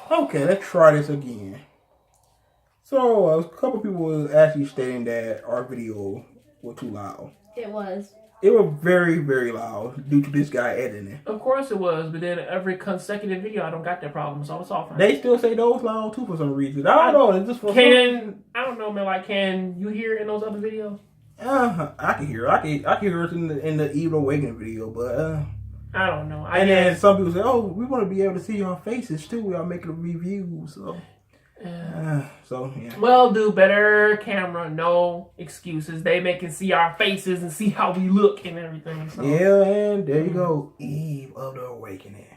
Okay, let's try this again. So, a couple people was actually stating that our video was too loud. It was. It was very, very loud due to this guy editing it. Of course it was, but then every consecutive video, I don't got that problem, so it's all fine. They still say those loud too for some reason. I don't know. It's just for I don't know, man. Like, can you hear it in those other videos? I can hear. I can hear it in the Evil Awakening video, but I don't know. Then some people say, "Oh, we want to be able to see your faces too. We are making a review." So. Yeah. Well, do better camera, no excuses. They can see our faces and see how we look and everything. So. Yeah, and there you go, Eve of the Awakening.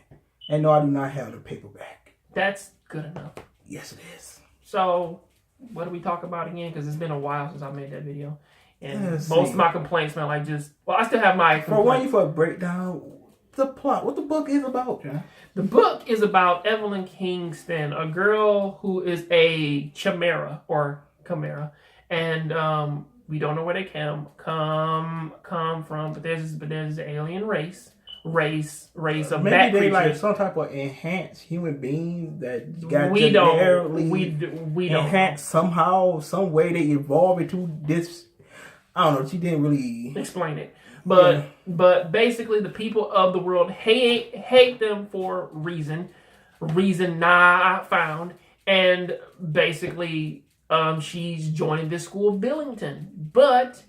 And no, I do not have the paperback. That's good enough. Yes, it is. So, what do we talk about again? Because it's been a while since I made that video, and most of my complaints smell like just. Well, I still have my. For a breakdown, the plot, what the book is about, John. The book is about Evelyn Kingston, a girl who is a chimera, and we don't know where they come from, but there's an alien race of maybe bat they creatures. like some type of enhanced human beings that got we don't enhanced somehow, some way they evolve into this. I don't know. She didn't really explain it. But basically, the people of the world hate them for reason not found, and basically, she's joining this school of Billington. But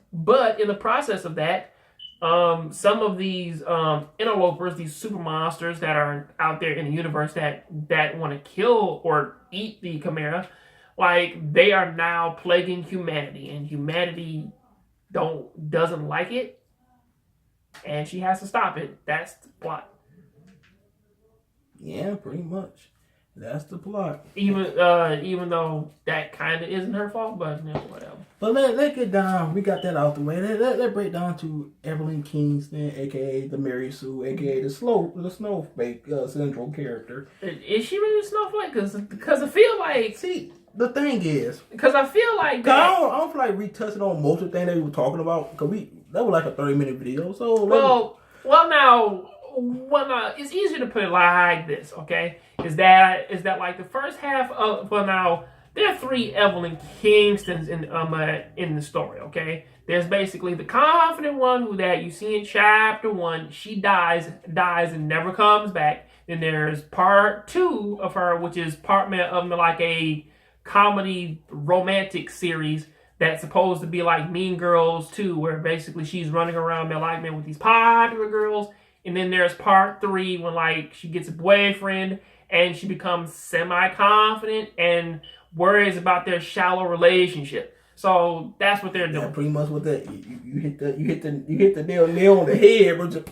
in the process of that, some of these interlopers, these super monsters that are out there in the universe that want to kill or eat the Chimera, like they are now plaguing humanity, and humanity doesn't like it. And she has to stop it. That's the plot. Yeah, pretty much. That's the plot. Even though that kind of isn't her fault, but whatever. But let's get down. We got that out the way. Let's break down to Evelyn Kingston, a.k.a. the Mary Sue, a.k.a. the Snowflake central character. Is she really a snowflake? Because I feel like... See, the thing is... Because I feel like... I don't feel like retouching on most of the things that we were talking about. Because that was like a 30-minute video. So well, now, it's easier to put it like this, okay? Is that like the first half of... Well, now, there are 3 Evelyn Kingstons in the story, okay? There's basically the confident one who that you see in chapter 1. She dies and never comes back. Then there's part 2 of her, which is part of like a comedy romantic series that's supposed to be like Mean Girls 2, where basically she's running around with these popular girls. And then there's part 3 when like she gets a boyfriend and she becomes semi-confident and worries about their shallow relationship. So that's what they're doing. Yeah, pretty much with that. You hit the nail on the head, bro. Just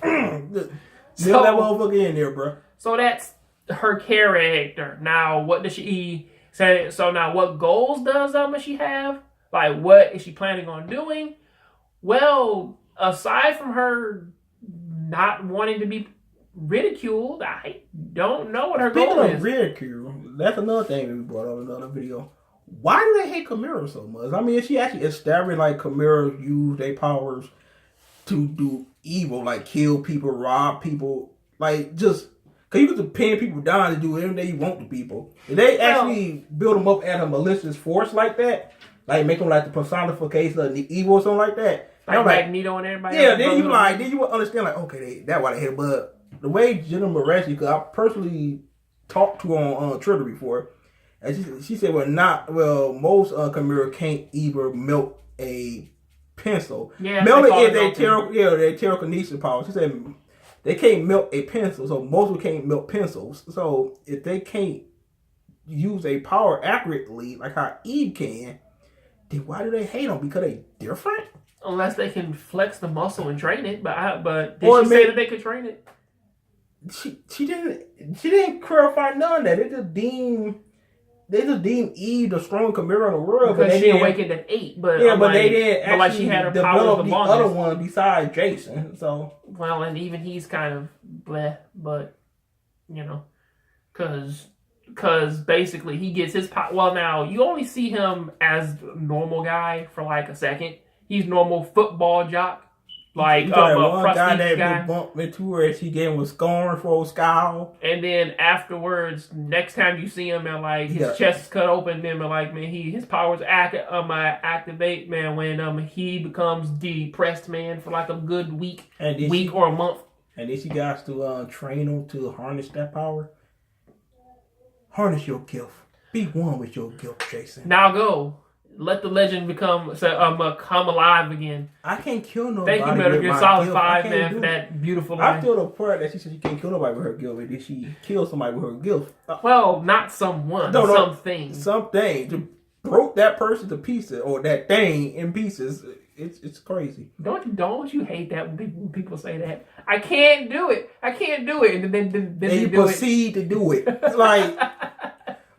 nail that motherfucker in there, bro. So that's her character. Now, what does she say? So now, what goals does she have? Like, what is she planning on doing? Well, aside from her not wanting to be ridiculed, I don't know what her goal is. Ridicule, that's another thing that we brought up in another video. Why do they hate Chimera so much? I mean, she actually established like Chimera use their powers to do evil, like kill people, rob people, like just... Because you could pin people down to do everything you want to people. If they actually build them up as a malicious force like that, like make them like the personification of the evil or something like that. Like Magneto and everybody. Yeah, then you would understand like, okay, that's why they hit. But the way Jenna Moreci, because I personally talked to her on Twitter before, and she said, most Chimera can't even melt a pencil. Yeah, melt it is their telekinesis power. She said they can't melt a pencil, so most of them can't melt pencils. So if they can't use a power accurately, like how Eve can, then why do they hate them? Because they different? Unless they can flex the muscle and train it, but did she say that they could train it? She didn't clarify none of that. They just deemed Eve the strongest Chimera in the world. Because she awakened at 8, but they didn't actually like she had her develop the other one besides Jason. So and even he's kind of bleh, but because basically he gets his power. Well, now you only see him as a normal guy for like a second. He's normal football jock. like you talking about one guy prosthetic that bumped into her and she gave him a scornful scowl. And then afterwards, next time you see him, man, like his chest is cut open, then like man, his powers activate, man, when he becomes depressed, man, for like a good week or a month. And then she got to train him to harness that power. Harness your gift. Be one with your gift, Jason. Now go. Let the legend come alive again. I can't kill nobody. Thank you, Metal Gear Solid 5, man, for that beautiful line. I feel the part that she said she can't kill nobody with her guilt. Did she kill somebody with her guilt? Well, not someone. Something. Something. To broke that person to pieces or that thing in pieces. It's crazy. Don't you hate that when people say that? I can't do it. And then they proceed to do it. It's like,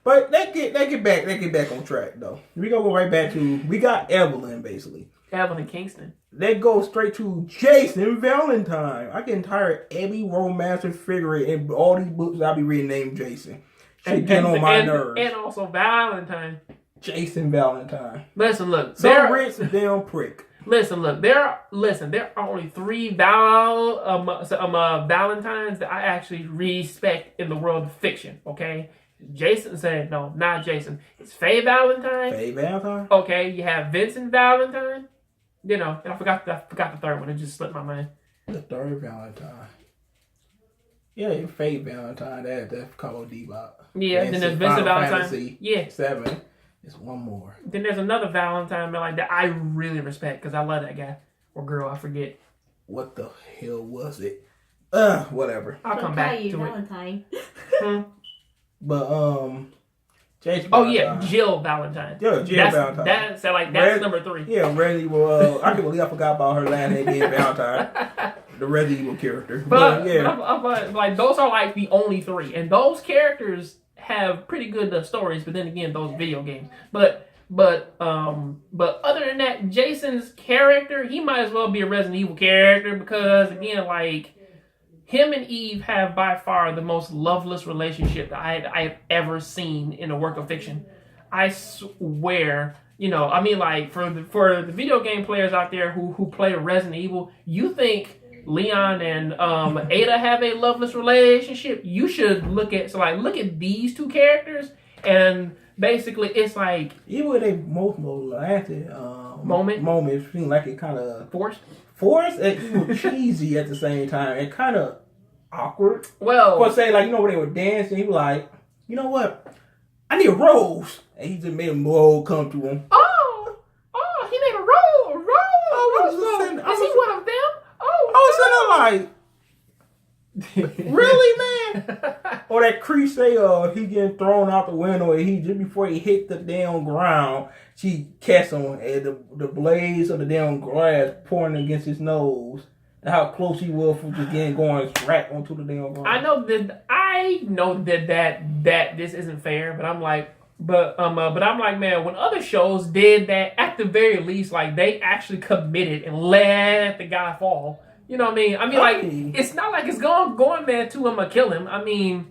but they get back on track though. We gonna go right back to we got Evelyn basically. Evelyn Kingston. They go straight to Jason Valentine. I get tired of every romantic figure in all these books I be reading named Jason. She get on my nerves. And also Valentine. Jason Valentine. Listen, look. Some rich damn prick. Listen, look. There are only 3 Valentines that I actually respect in the world of fiction. Okay, Jason said no, not Jason. It's Faye Valentine. Faye Valentine. Okay, you have Vincent Valentine. You know, and I forgot the third one. It just slipped my mind. The third Valentine. Yeah, Faye Valentine. That's called Bebop. Yeah, then there's Vincent Valentine. Fantasy, yeah, 7. It's one more. Then there's another Valentine man like that I really respect because I love that guy or girl. I forget. What the hell was it? Whatever. I'll come back to Valentine. it. But Jason. Oh yeah, Jill Valentine. Yeah, Jill Valentine. That's number 3. Yeah, Resident Evil. I can't believe I forgot about her last name being Valentine. The Resident Evil character. But yeah, like those are like the only 3, and those characters have pretty good stories. But then again, those video games. But other than that, Jason's character, he might as well be a Resident Evil character because again, like him and Eve have by far the most loveless relationship that I have ever seen in a work of fiction. I swear, I mean, like for the video game players out there who play Resident Evil, you think Leon and Ada have a loveless relationship? You should look at these 2 characters, and basically it's like even with a most romantic moment, it seemed like it kind of forced and even cheesy at the same time, and kind of awkward. Well, for say like when they were dancing, he was like, you know what, I need a rose, and he just made a rose come to him. Oh, he made a rose. Is he one of them? I was sitting there like, really, man? Or that cliche he getting thrown out the window and he just before he hit the damn ground, she catch him and the blades of the damn grass pouring against his nose. How close he was from just getting going straight onto the damn ground. I know that this isn't fair, but I'm like, man, when other shows did that, at the very least, like they actually committed and let the guy fall. You know what I mean? I mean, like it's not like it's going there to him or kill him. I mean,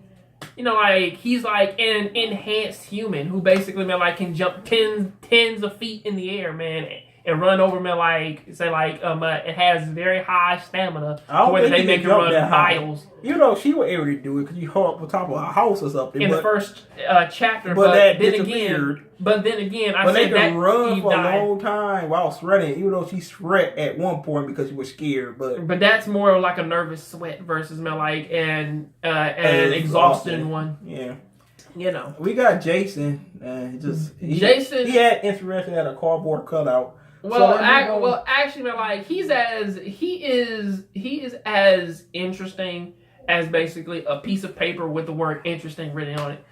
like he's like an enhanced human who basically, man, like can jump tens of feet in the air, man, and run over, man, like it has very high stamina where they make it run miles. She was able to do it because you hung up on top of a house or something in the first chapter. But that then disappeared. But then again, but they can run for a long time while sweating, even though she sweat at one point because she was scared. But that's more like a nervous sweat versus, man, like an exhausted one. Yeah. We got Jason. Jason. He had interesting at a cardboard cutout. Well, actually, man, like he is as interesting as basically a piece of paper with the word "interesting" written on it.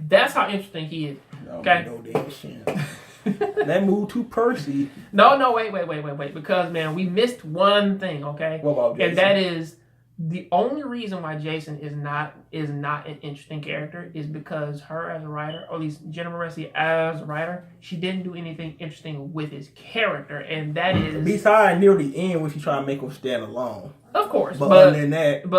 That's how interesting he is. Okay. No damn shit. That move to Percy. No, wait. Because, man, we missed one thing, okay? What about Jason? And that is the only reason why Jason is not an interesting character is because her as a writer, or at least Jenna Moreci as a writer, she didn't do anything interesting with his character, and that is besides near the end when she tried to make him stand alone. Of course, but other than that,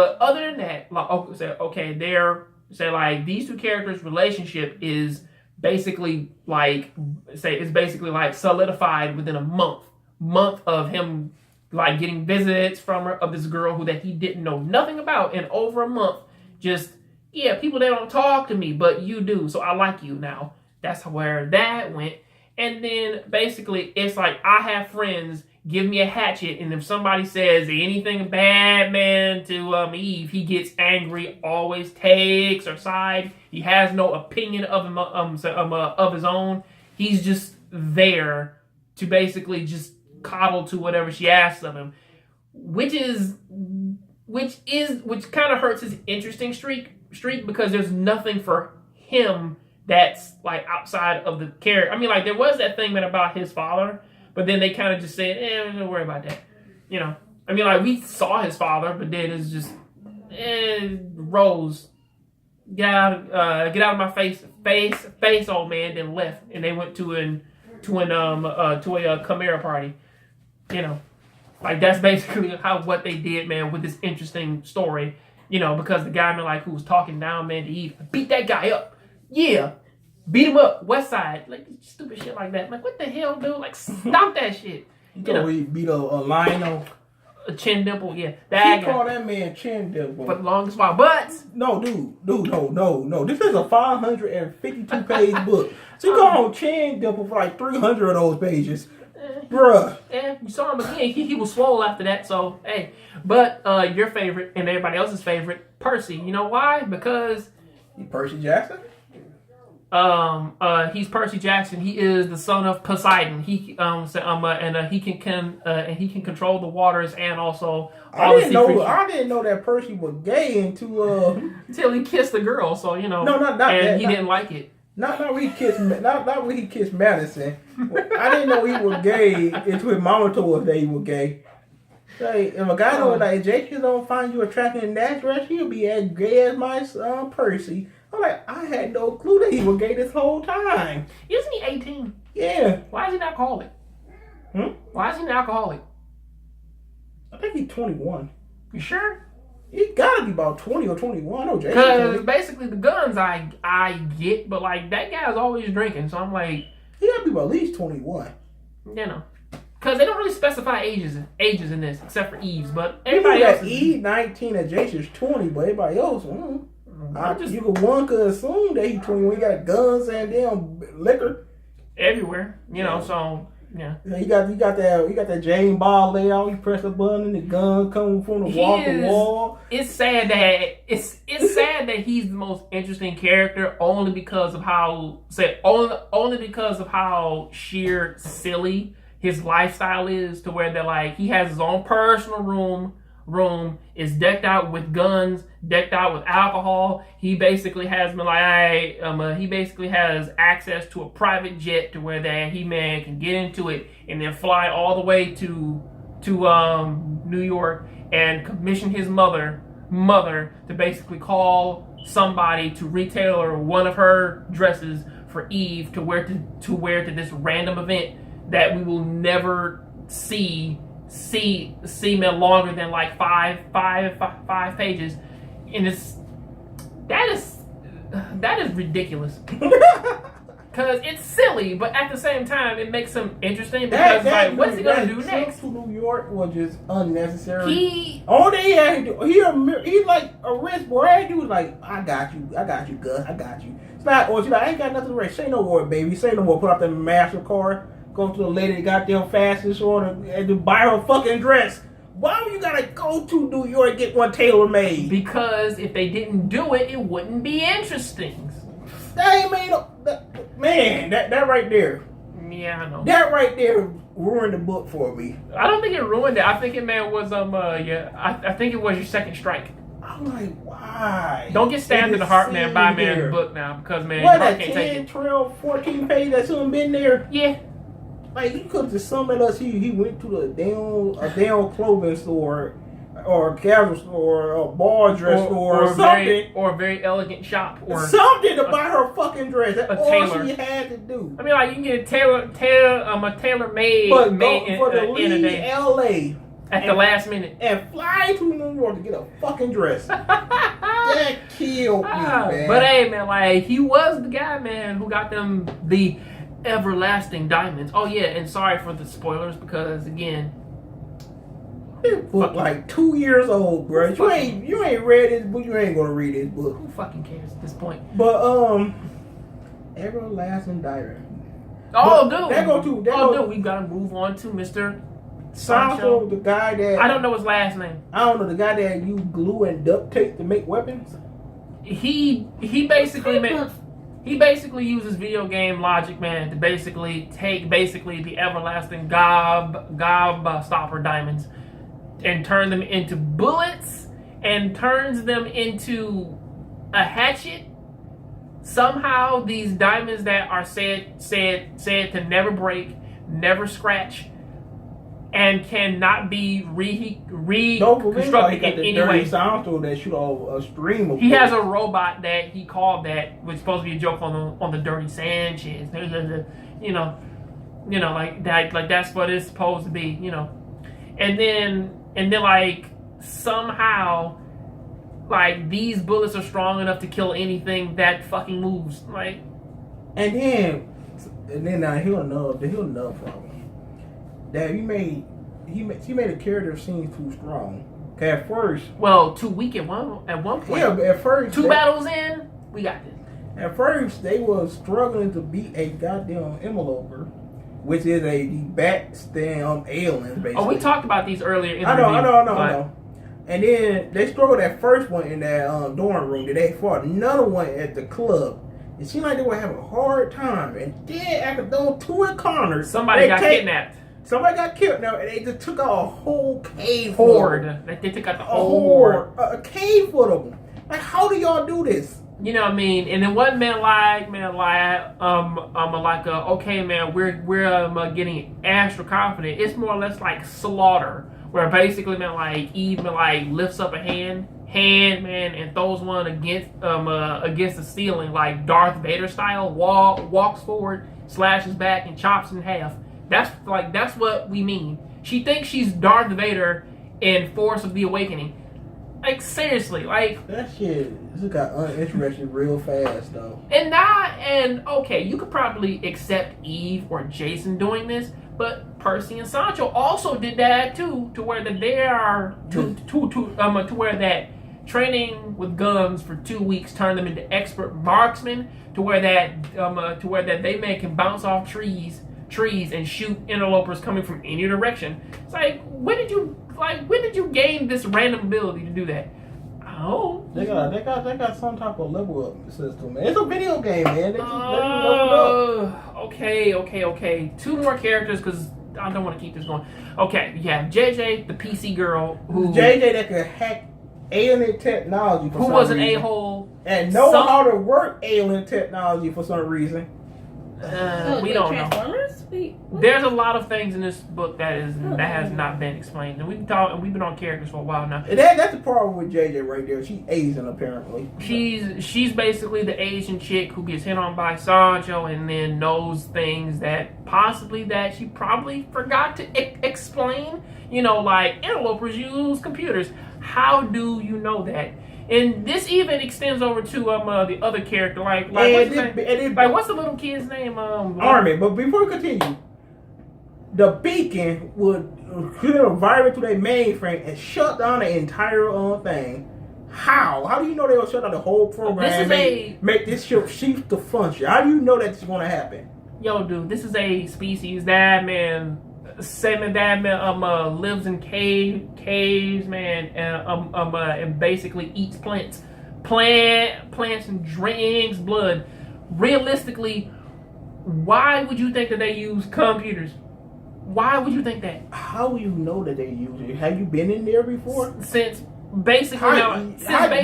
like these 2 characters' relationship is basically like solidified within a month of him like getting visits from her of this girl that he didn't know nothing about in over a month. Just, yeah, people that don't talk to me, but you do, so I like you now. That's where that went. And then basically it's like, I have friends, give me a hatchet, and if somebody says anything bad, man, to Eve, he gets angry, always takes her side. He has no opinion of his own. He's just there to basically just coddle to whatever she asks of him, which kind of hurts his interesting streak because there's nothing for him that's like outside of the character. I mean, like there was that thing about his father, but then they kind of just said, don't worry about that. You know, I mean, like we saw his father, but then it's just, Rose, get out of my face, old man. Then left, and they went to a Chimera party. You know, like that's basically what they did, man, with this interesting story. You know, because the guy, man, like who was talking down, man, to Eve, beat that guy up. Yeah, beat him up. West Side, like stupid shit like that. Like what the hell, dude? Like stop that shit. You know, he beat a lion. A chin dimple, yeah. He called that man chin dimple for the longest while. But no, dude, no. This is a 552 page book. So you call him chin dimple for like 300 of those pages, bruh. Yeah, you saw him again. He was swole after that. So hey, but your favorite and everybody else's favorite, Percy. You know why? Because Percy Jackson. He's Percy Jackson. He is the son of Poseidon. He he can control the waters and also I didn't know that Percy was gay until he kissed the girl. So you know, not that. He didn't like it. Not when he kissed Madison. I didn't know he was gay until his mama told us that he was gay. Like, if a guy knows like Jake don't find you attractive in that dress, he'll be as gay as my son Percy. I'm like, I had no clue that he was gay this whole time. Isn't he 18? Yeah. Why is he an alcoholic? Why is he an alcoholic? I think he's 21. You sure? He gotta be about 20 or 21. No, because basically the guns I get, but like that guy's always drinking, so I'm like, he gotta be about at least 21. You know, because they don't really specify ages in this, except for Eve's, but everybody else. Eve 19 and Jason's 20, but everybody else, one could assume that he's 21. He got guns and damn liquor everywhere, you know. So yeah, you got that Jane Ball layout. You press a button and the gun coming from the wall. It's sad that he's the most interesting character only because of how sheer silly his lifestyle is, to where they're like he has his own personal room is decked out with guns, decked out with alcohol. He basically has access to a private jet to where that he can get into it and then fly all the way to New York and commission his mother to basically call somebody to retail one of her dresses for Eve to wear to this random event that we will never see me longer than like five pages, and that is ridiculous. Because it's silly, but at the same time it makes him interesting because what's he gonna do next? To New York was just unnecessary. All they had to do, he's like a rich boy. All he do is like, I got you, Gus, I got you. It's not, or she's like, I ain't got nothing to write. Say no more, baby. Say no more. Put out the MasterCard. Go to the lady that got them fastest order and to buy her a fucking dress. Why would you gotta go to New York and get one tailor made? Because if they didn't do it, it wouldn't be interesting. That ain't made that right there. Yeah, I know. That right there ruined the book for me. I don't think it ruined it. I think it was I think it was your second strike. I'm like, why? Don't get stabbed in the heart, man, by man's book now, because man, what, your heart that can't 10, take it. 12, 14 page that someone been there? Yeah. Like, he could have just summoned us. He went to a damn clothing store or a casual store or a bar dress store or something. Or a very elegant shop. Or something to buy her fucking dress. That's all tailor. she had to do. I mean, like, you can get a tailor made for the in a day. LA. At the last minute. And fly to New York to get a fucking dress. That killed me, man. But hey, man, like, he was the guy, man, who got them the everlasting diamonds. Oh, yeah, and sorry for the spoilers because, again, This book like 2 years old, bro. You ain't read this book. You ain't gonna read this book. Who fucking cares at this point? But Everlasting Diary. Oh, but dude. Dude, we gotta move on to Mr. Sancho, the guy that I don't know his last name. I don't know, the guy that used glue and duct tape to make weapons. He basically uses video game logic, man, to basically take the everlasting gob stopper diamonds and turn them into bullets and turns them into a hatchet. Somehow these diamonds that are said to never break, never scratch, and cannot be reconstructed in any way. Sound that shoot a stream of. He has a robot that he called that was supposed to be a joke on the Dirty Sanchez. You know, like that, like that's what it's supposed to be. You know, and then like somehow, like these bullets are strong enough to kill anything that fucking moves. Like, and then now here's another problem. That he made the character seem too strong. Okay, at first, too weak at one point. Yeah, but at first, two battles in, we got this. At first, they was struggling to beat a goddamn enveloper, which is the backstab alien. Basically. Oh, we talked about these earlier. In I know. And then they struggled that first one in that dorm room that they fought another one at the club. It seemed like they were having a hard time. And then after those two encounters, somebody got kidnapped. Somebody got killed now, and they just took out a whole cave horde. They took out the whole horde. A cave full of them. Like, how do y'all do this? You know what I mean? And then one man like, okay, man, we're getting extra confident. It's more or less like Slaughter, where basically, man, like Eve, like lifts up a hand, man, and throws one against the ceiling, like Darth Vader style. Walks forward, slashes back, and chops in half. That's what we mean. She thinks she's Darth Vader in Force of the Awakening. Like, seriously, like that shit just got uninteresting real fast though. And okay, you could probably accept Eve or Jason doing this, but Percy and Sancho also did that too, to where that they are to where that training with guns for 2 weeks turned them into expert marksmen, to where that they can bounce off trees and shoot interlopers coming from any direction. It's like, when did you gain this random ability to do that? Oh, they got some type of level up system, man. It's a video game, man. They just level up. Okay. 2 more characters because I don't want to keep this going. Okay, you have JJ, the PC girl, JJ that could hack alien technology for some reason. Who was an a-hole and know how to work alien technology for some reason. We don't know. There's a lot of things in this book that has not been explained, and we've been on characters for a while now. That's the problem with JJ right there. She's Asian apparently. She's basically the Asian chick who gets hit on by Sancho, and then knows things that she probably forgot to explain. You know, like interlopers use computers. How do you know that? And this even extends over to the other character, what's the little kid's name? Armin. But before we continue, the beacon would create a virus to their mainframe and shut down the entire thing. How? How do you know they will shut down the whole program and make this ship cease to function? How do you know that's going to happen? Yo, dude, this is a species that lives in caves, man, and basically eats plants and drinks blood. Realistically, why would you think that they use computers? Why would you think that? How do you know that they use it? Have you been in there before? Since basically,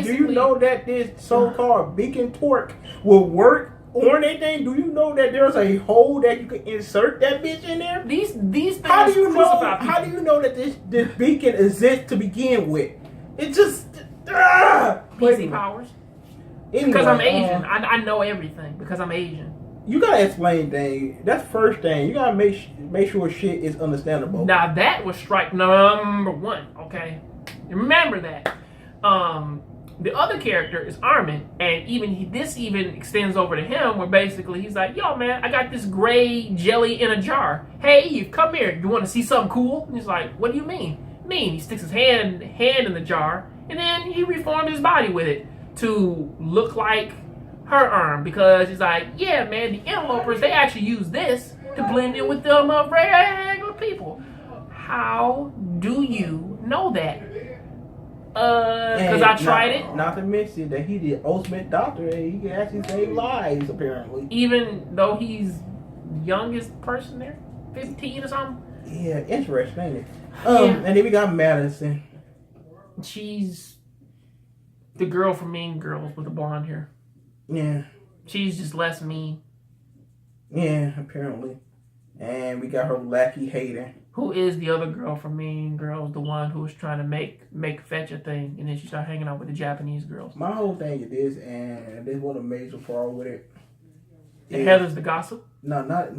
do you know that this so-called beacon torque will work on anything? Do you know that there's a hole that you can insert that bitch in there? These things. How do you know that this beacon exists to begin with? It just PC powers. Anyway, because I'm Asian, I know everything because I'm Asian. You gotta explain things. That's the first thing. You gotta make sure shit is understandable. Now that was strike number 1. Okay, remember that. The other character is Armin, and this even extends over to him, where basically he's like, "Yo, man, I got this gray jelly in a jar. Hey, Eve, come here. You want to see something cool?" And he's like, "What do you mean?" mean? He sticks his hand in the jar, and then he reformed his body with it to look like her arm, because he's like, yeah, man, the interlopers, they actually use this to blend in with them regular people. How do you know that? Because I tried it. Not to mention that he did ultimate doctor, and he can actually save lives, apparently. Even though he's youngest person there, 15 or something. Yeah, interesting, ain't it? And then we got Madison. She's the girl from Mean Girls with the blonde hair. Yeah. She's just less mean. Yeah, apparently. And we got her lackey Hayden. Who is the other girl from Mean Girls, the one who was trying to make fetch a thing, and then she started hanging out with the Japanese girls. My whole thing is this, and this was a major problem with it. Heather's the gossip? No, not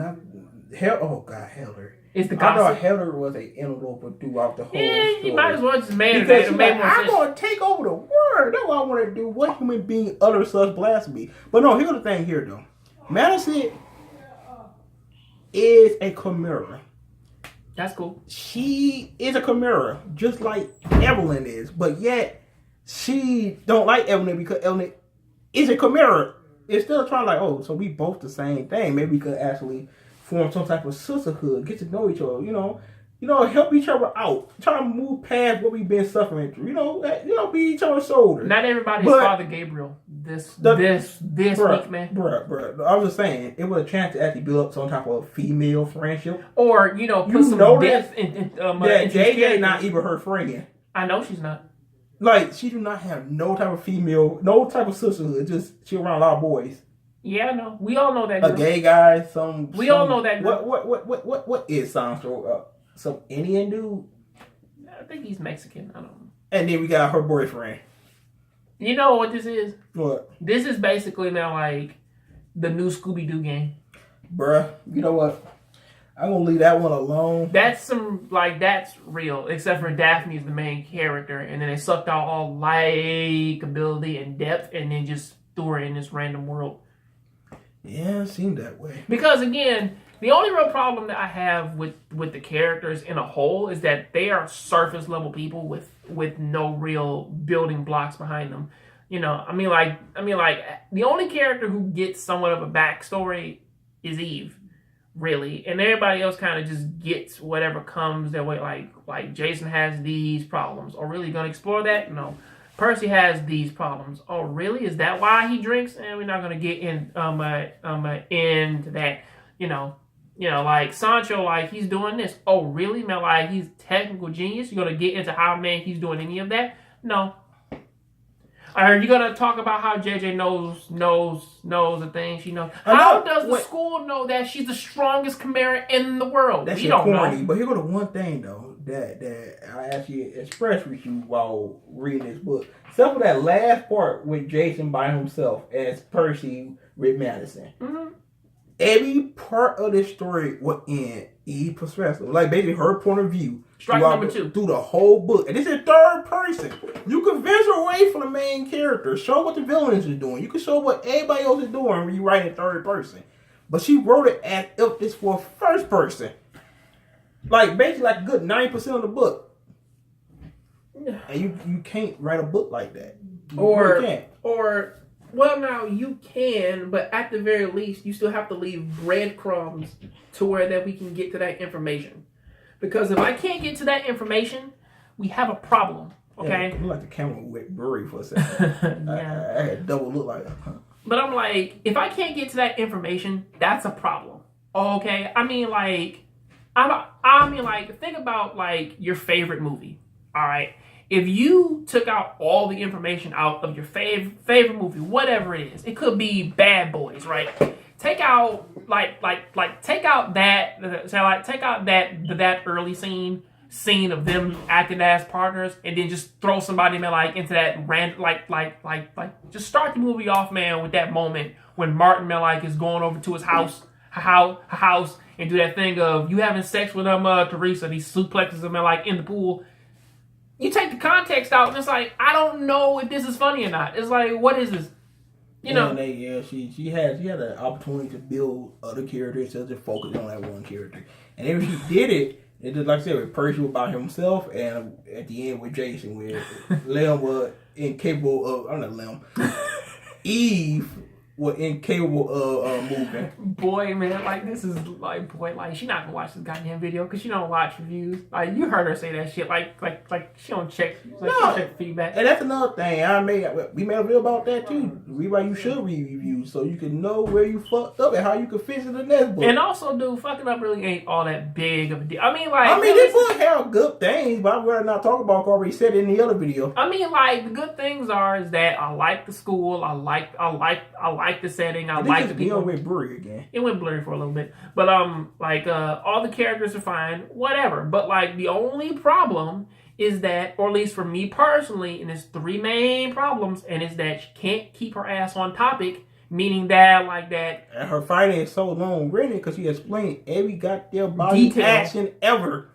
Hell. Oh God, Heather. It's the gossip. I thought Heather was an interloper throughout the whole story. You might as well just made because it made more I'm sense. gonna take over the world. That's what I want to do. What human being utters such blasphemy? But no, here's the thing. Here though, Madison is a chimera. That's cool. She is a chimera, just like Evelyn is, but yet she don't like Evelyn because Evelyn is a chimera. Instead of trying like, oh, so we both the same thing, maybe we could actually form some type of sisterhood, get to know each other, help each other out, try to move past what we've been suffering through, be each other's shoulder. Not everybody's Father Gabriel. This week, man. Bruh. I was just saying, it was a chance to actually build up some type of female friendship. Or, put some depth in that JJ not even her friend. I know she's not. Like, she do not have no type of female, no type of sisterhood. Just, she around a lot of boys. Yeah, I know. We all know that girl. A gay guy, all know that girl. What is Sancho? Some Indian dude? I think he's Mexican. I don't know. And then we got her boyfriend. You know what this is? What? This is basically now like the new Scooby-Doo game. Bruh, you know what? I'm gonna leave that one alone. That's real, except for Daphne's the main character, and then they sucked out all likability and depth, and then just threw her in this random world. Yeah, it seemed that way. Because again, the only real problem that I have with the characters in a whole is that they are surface level people with no real building blocks behind them. I mean like the only character who gets somewhat of a backstory is Eve, really, and everybody else kind of just gets whatever comes their way. Like Jason has these problems. Are really gonna explore that? No. Percy has these problems. Oh, really? Is that why he drinks? And we're not gonna get into that. Like Sancho, like he's doing this. Oh, really? Man, like he's technical genius. You're gonna get into how he's doing any of that? No. Are you gonna talk about how JJ knows the things she knows? How does the school know that she's the strongest chimera in the world? That's corny. But here go the one thing though that I actually expressed with you while reading this book. Except for that last part with Jason by himself as Percy with Madison. Mm-hmm. Every part of this story was in Eve's perspective. Like basically her point of view. Strike number 2. Through the whole book. And this is third person. You can venture away from the main character. Show what the villains are doing. You can show what everybody else is doing when you write in third person. But she wrote it as if this was first person. Like basically like a good 90% of the book. And you can't write a book like that. You can't. Well, now you can, but at the very least, you still have to leave breadcrumbs to where that we can get to that information. Because if I can't get to that information, we have a problem. Okay. Yeah, like the camera went blurry for a second. Yeah. I had double look like. But I'm like, if I can't get to that information, that's a problem. Okay. I mean, think about like your favorite movie. All right. If you took out all the information out of your favorite movie, whatever it is, it could be Bad Boys, right? Take out take out that early scene of them acting as partners, and then just throw somebody into that just start the movie off, man, with that moment when Martin is going over to his house, and do that thing of you having sex with Teresa, he suplexes him in the pool. You take the context out, and it's like, I don't know if this is funny or not. It's like, what is this? She had an opportunity to build other characters instead of just focus on that one character. And if she did it, It just like I said, with Percy about himself, and at the end with Jason, where Lem was incapable of. I'm not Lem. Eve was incapable of moving. Boy, man, like this is like, boy, like she not gonna watch this goddamn video because she don't watch reviews. Like you heard her say that shit. Like she don't check. Like, she don't check feedback. And that's another thing we made a video about that too. Why you should read reviews so you can know where you fucked up and how you can fix it in the next book. And also, dude, fucking up really ain't all that big of a deal. I mean, this book have good things, but I'd rather not talk about. I already said it in the other video. I mean, like the good things is that I like the school. I like the setting. I like the people. It went blurry again. It went blurry for a little bit, but all the characters are fine, whatever. But like the only problem is that, or at least for me personally, and there's three main problems, and it's that she can't keep her ass on topic. Meaning that, like that, and her fighting is so long winded because she explained every goddamn body action ever.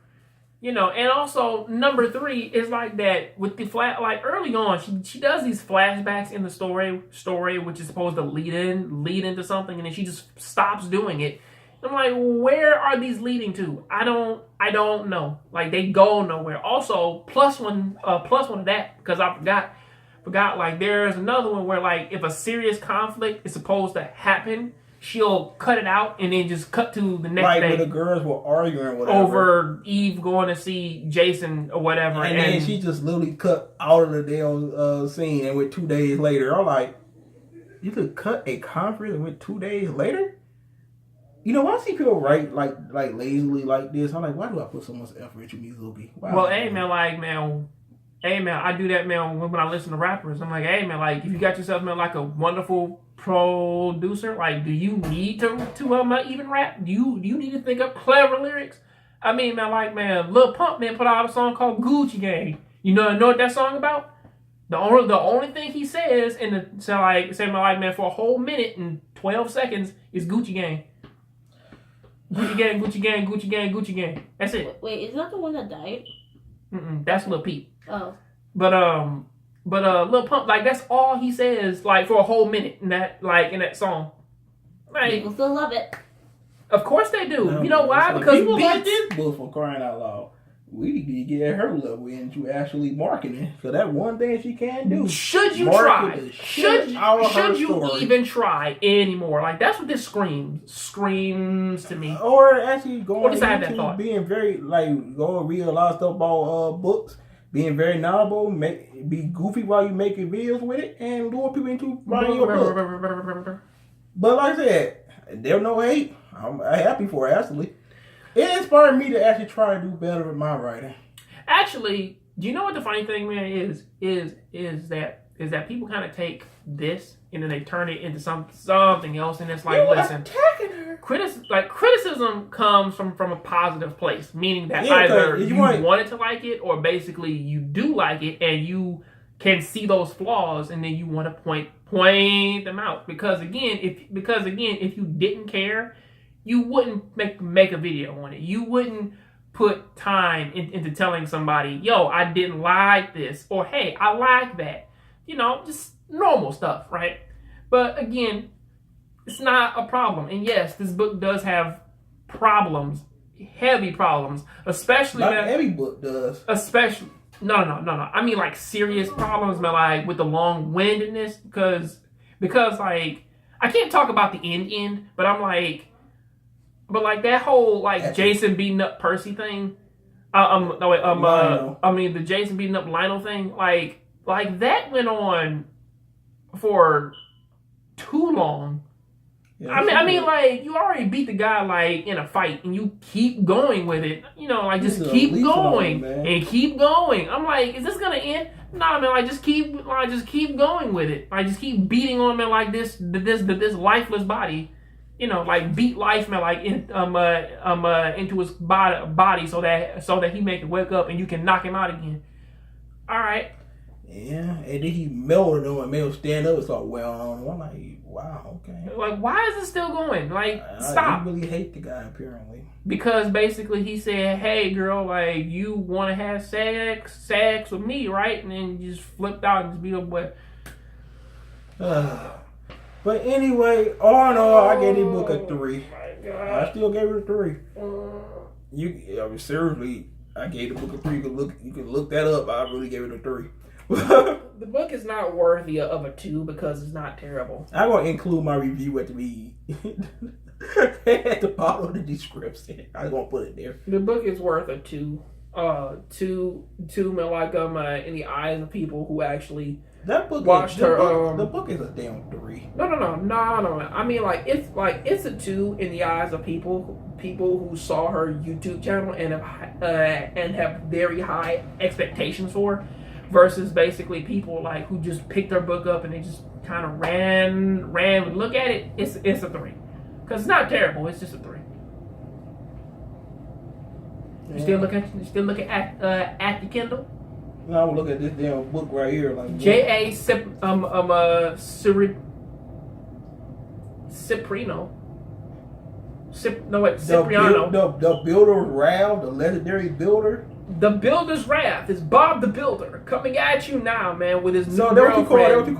You know, and also number 3 is like that with the like early on, she does these flashbacks in the story, which is supposed to lead into something, and then she just stops doing it. I'm like, where are these leading to? I don't know. Like they go nowhere. Also, plus one of that because I forgot like there's another one where like if a serious conflict is supposed to happen, she'll cut it out and then just cut to the next day. Like when the girls were arguing whatever. Over Eve going to see Jason or whatever. And then she just literally cut out of the damn scene and went 2 days later. I'm like, you could cut a conference and went 2 days later? You know, I see people write like lazily like this. I'm like, why do I put so much effort into Mizuki? Wow. Well, hey man, I do that, man, when I listen to rappers. I'm like, hey, man, like, if you got yourself, man, like a wonderful producer, like, do you need to even rap? Do you need to think up clever lyrics? I mean, man, Lil Pump, man, put out a song called Gucci Gang. You know what that song about? The only thing he says man, for a whole minute and 12 seconds is Gucci Gang. Gucci Gang, Gucci Gang, Gucci Gang, Gucci Gang. That's it. Wait, is that the one that died? That's Lil Peep. Oh. But Lil Pump, like that's all he says, like for a whole minute in that song. Like, people still love it. Of course they do. You know why? Because people like this book for crying out loud. We need to get at her level into actually marketing. So that one thing she can do. Should you try? Should you even try anymore? Like that's what this screams to me. Or actually going into being very go read a lot of stuff about books, being very knowledgeable, be goofy while you making videos with it, and lure people into writing your book. But like I said, there's no hate. I'm happy for it actually. It inspired me to actually try to do better with my writing. Actually, do you know what the funny thing, man, is that people kind of take this and then they turn it into something else, and it's like, listen, criticism comes from a positive place, meaning that either you wanted to like it or basically you do like it and you can see those flaws and then you want to point them out because again, if you didn't care, you wouldn't make a video on it. You wouldn't put time into telling somebody, yo, I didn't like this, or hey, I like that. You know, just normal stuff, right? But again, it's not a problem. And yes, this book does have problems, heavy problems, especially like every book does. Especially no. I mean like serious problems, man, like with the long-windedness, because like I can't talk about the end, but I'm like. But like that whole like Jason beating up Percy thing, the Jason beating up Lionel thing, like that went on for too long. Yeah, I mean, like you already beat the guy like in a fight, and you keep going with it. You know, like just keep going and keep going. I'm like, is this gonna end? Nah, man, like just keep going with it. Like just keep beating on him like this lifeless body. You know, like beat life, man, like into his body, so that he make it wake up and you can knock him out again. All right. Yeah, and then he melted him and made him stand up and start well on him. I'm like, wow, okay. Like, why is it still going? Like, stop. I really hate the guy apparently. Because basically he said, "Hey, girl, like you want to have sex with me, right?" And then you just flipped out and just beat up with. But anyway, all in all, I gave this book a 3. I still gave it a 3. seriously, I gave the book a 3. You could look that up. I really gave it a 3. The book is not worthy of a 2 because it's not terrible. I'm gonna include my review at the at the bottom of the description. I'm gonna put it there. The book is worth a 2. Two like in the eyes of people who actually that book watched her. The book is a damn 3. No. I mean, it's a 2 in the eyes of people who saw her YouTube channel and have very high expectations for her, versus basically people like who just picked her book up and they just kind of ran. Look at it. It's a 3 because it's not terrible. It's just a 3. You still looking at the Kindle? Now I'm look at this damn book right here. Like J.A. Cipriano. Cipriano. The Builder's Wrath, the legendary builder. The Builder's Wrath is Bob the Builder coming at you now, man, with his new So girlfriend.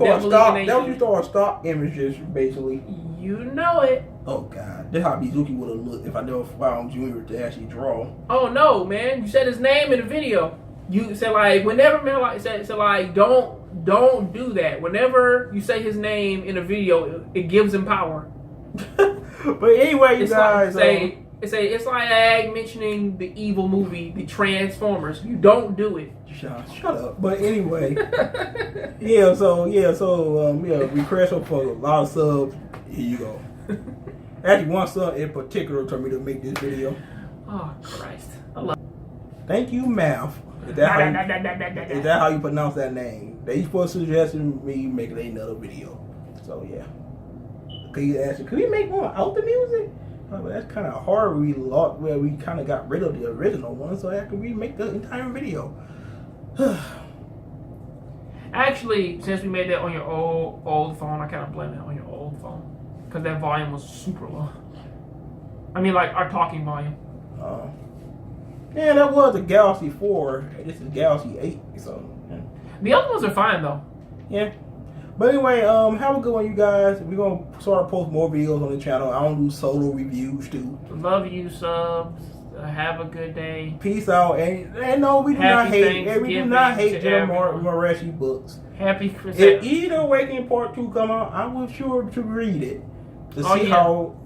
that what you call stock images, basically. You know it. Oh God, this how Mizuki would have looked if I never found Junior to actually draw. Oh no, man! You said his name in the video. You said like whenever man like said like don't do that. Whenever you say his name in a video, it gives him power. But anyway, you guys, it's like mentioning the evil movie, the Transformers. You don't do it. Shut up. But anyway, request for a lot of subs. Here you go. Actually, one sub in particular told me to make this video. Oh Christ! I love. Thank you, Math. Is that how you pronounce that name? They supposed to suggest me making another video. So yeah. Could we make one without the music? But that's kind of hard. We kind of got rid of the original one, so after we make the entire video. Actually, since we made that on your old phone, I kind of blame it on your old phone because that volume was super low. I mean, like our talking volume. Yeah, that was a Galaxy 4. This is Galaxy 8. So yeah. The other ones are fine though. Yeah. But anyway, have a good one, you guys. We're gonna sort of post more videos on the channel. I don't do solo reviews too. Love you, subs. Have a good day. Peace out. And no, we do not hate. We do not hate Jenna Moreci books. Happy Christmas. If either Awakening Part 2 come out, I will sure to read it to see how.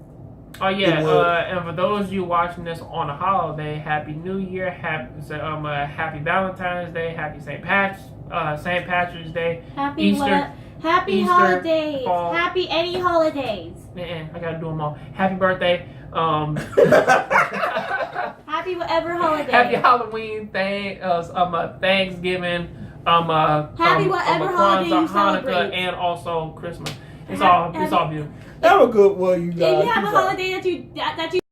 Oh yeah, and for those of you watching this on a holiday, Happy New Year, Happy Valentine's Day, Happy St. Patrick's Day, Happy Easter. Happy Easter, holidays. fall. Happy any holidays. Man, I gotta do them all. Happy birthday. Happy whatever holiday. Happy Halloween. Thanksgiving. Happy whatever holiday you Hanukkah, celebrate. and also Christmas. It's all beautiful. Have a good one, you guys. If you have a holiday that you